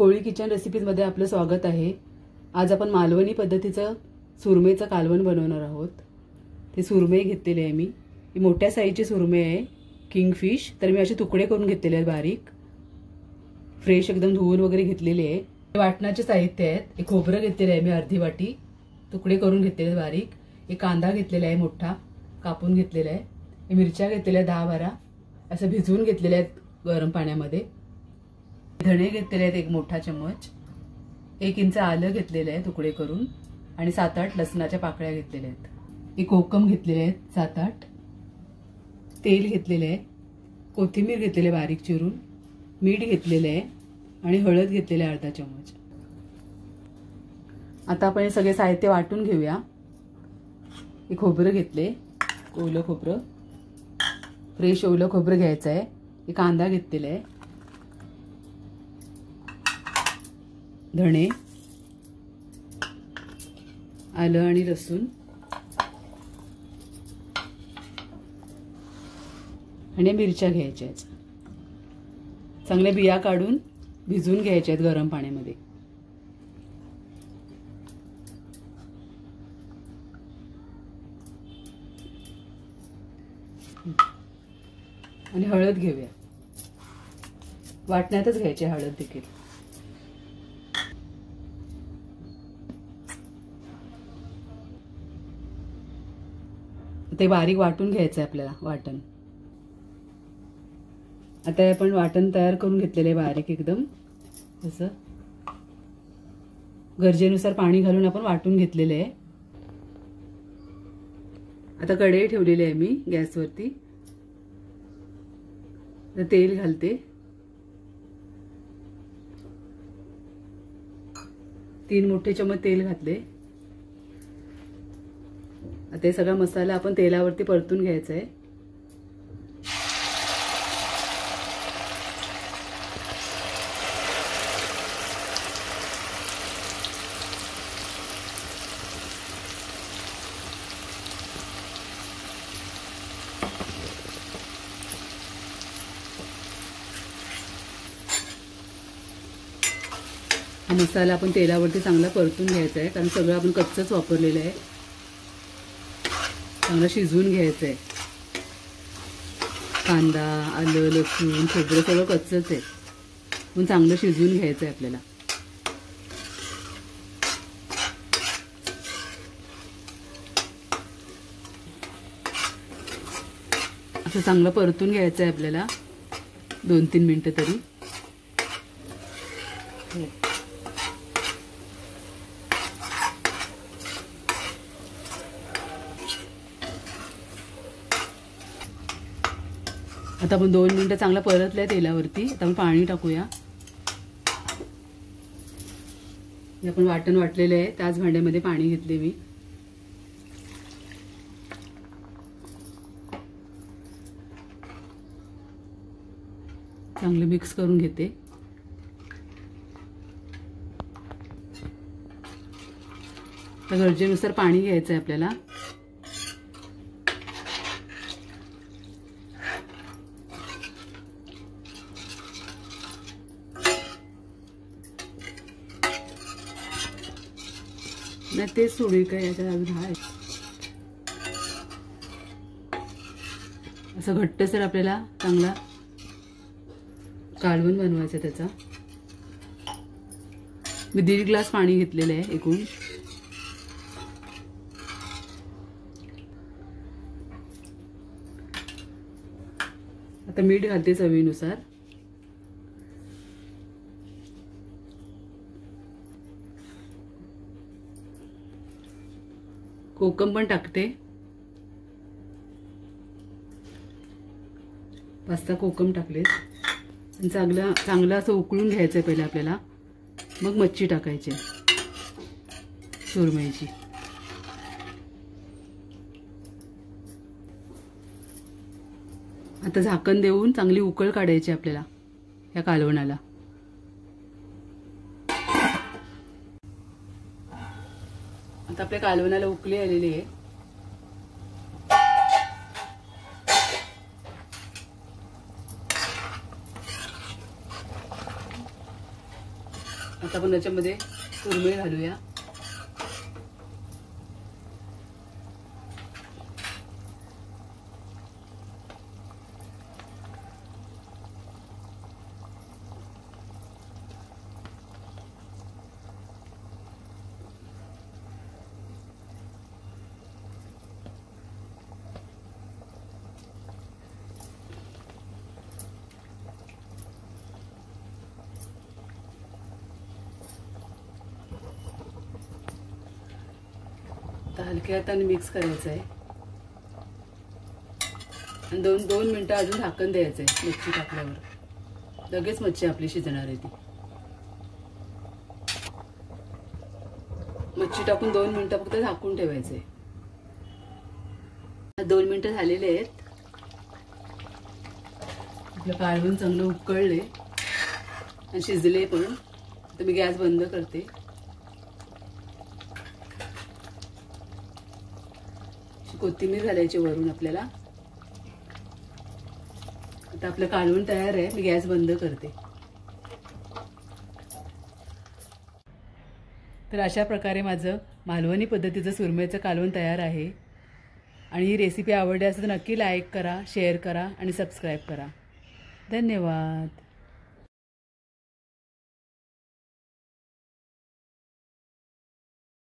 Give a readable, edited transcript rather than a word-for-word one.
कोळी kitchen रेसिपीजमध्ये आपलं स्वागत आहे। आज आपण मालवणी पद्धतीचं सुरमईचं कालवण बनवणार आहोत। ते सुरमई घेतलेली आहे मी, ही मोठ्या साईजची सुरमई आहे, किंगफिश। तर मी असे तुकडे करून घेतलेले आहेत, बारीक फ्रेश एकदम धुवून वगैरे घेतलेले आहे। वाटणाचे साहित्य आहेत, एक खोबरं घेतलेलं आहे मी अर्धी वाटी, तुकडे करून घेतलेले बारीक। एक कांदा घेतलेला आहे मोठा, कापून घेतलेला आहे। मिरच्या घेतलेल्या 10-12 असं भिजवून घेतलेल्या आहेत गरम पाण्यामध्ये। धणे घेतलेले आहेत एक मोठा चम्मच, 1 इंच आलं घेतलेलं आहे तुकडे करून, आणि 7-8 लसणाच्या पाकळ्या घेतलेल्या आहेत। एक कोकम घेतलेले आहेत 7-8, तेल घेतलेले आहे, कोथिंबीर घेतलेले बारीक चिरून, मीठ घेतलेले आहे आणि हळद घेतलेले अर्धा चम्मच। आता आपण हे सगळे साहित्य वाटून घेऊया। एक खोबरं घेतले, ओलं खोबरं, फ्रेश ओलं खोबरं घ्यायचं आहे। एक कांदा घेतलेला आहे, धणे, आलं आणि लसूण आणि मिरच्या घ्यायच्या आहेत। चांगल्या बिया काढून भिजवून घ्यायच्या आहेत गरम पाण्यामध्ये। आणि हळद घेऊया, वाटण्यातच घ्यायची हळद देखील। ते बारीक वाटून घ्यायचं आहे आपल्याला वाटण। आता आपण वाटण तयार करून घेतलेले बारीक एकदम, असं गरजेनुसार पाणी घालून आपण वाटून घेतलेले आहे। आता कढई ठेवलेली आहे मी गॅसवरती, तर तेल घालते। 3 मोठे चमच तेल घातले। आता हे सगळा मसाला आपण तेलावरती परतून घ्यायचा आहे। हा मसाला आपण तेलावरती चांगला परतून घ्यायचा आहे, कारण सगळं आपण कच्चंच वापरलेलं आहे। चांगलं शिजवून घ्यायचं आहे। कांदा, आलं, लसूण, खोबरं सगळं कच्चंच आहे, पण चांगलं शिजवून घ्यायचं आहे आपल्याला। असं चांगलं परतून घ्यायचं आहे आपल्याला 2-3 मिनिटं तरी। आता आपण 2 मिनिटं चांगलं परतलंय तेलावरती। आता आपण पाणी टाकूया। आपण वाटण वाटलेलं आहे त्याच भांड्यामध्ये पाणी घेतले मी। चांगलं मिक्स करून घेते। तर गरजेनुसार पाणी घ्यायचं आहे आपल्याला। नाही तेच सोडून काय याच्यात अजून आहे। असं घट्टसर आपल्याला चांगला कालवण बनवायचं त्याचा। मी 1.5 ग्लास पाणी घेतलेलं आहे एकूण। आता मीठ घालते चवीनुसार। कोकम पण टाकते, 5 कोकम टाकलेत। आणि चांगलं असं उकळून घ्यायचं पहिलं आपल्याला, मग मच्छी टाकायची सुरमईची। आता झाकण देऊन चांगली उकळ काढायची आपल्याला या कालवणाला। आता आपल्या कालवणाला उकळी आलेली आहे। आता आपण याच्यामध्ये सुरमई घालूया. हलक्या हाताने मिक्स करायचं आहे आणि 2 मिनिटं अजून झाकण द्यायचं आहे. मच्छी टाकल्यावर लगेच मच्छी आपली शिजणार आहे. ती मच्छी टाकून 2 मिनिटं फक्त झाकून ठेवायचं आहे. 2 मिनिटं झालेले आहेत. आपलं कालवण चांगलं उकळले आणि शिजले पण. आता मी गॅस बंद करते. कोथिंबीर घालायची वरून आपल्याला. आता आपलं कालवण तयार आहे. मी गॅस बंद करते. तर अशा प्रकारे माझं मालवणी पद्धतीचं सुरमईचं कालवण तयार आहे. आणि ही रेसिपी आवडली असेल तर नक्की लाईक करा, शेअर करा आणि सबस्क्राईब करा. धन्यवाद.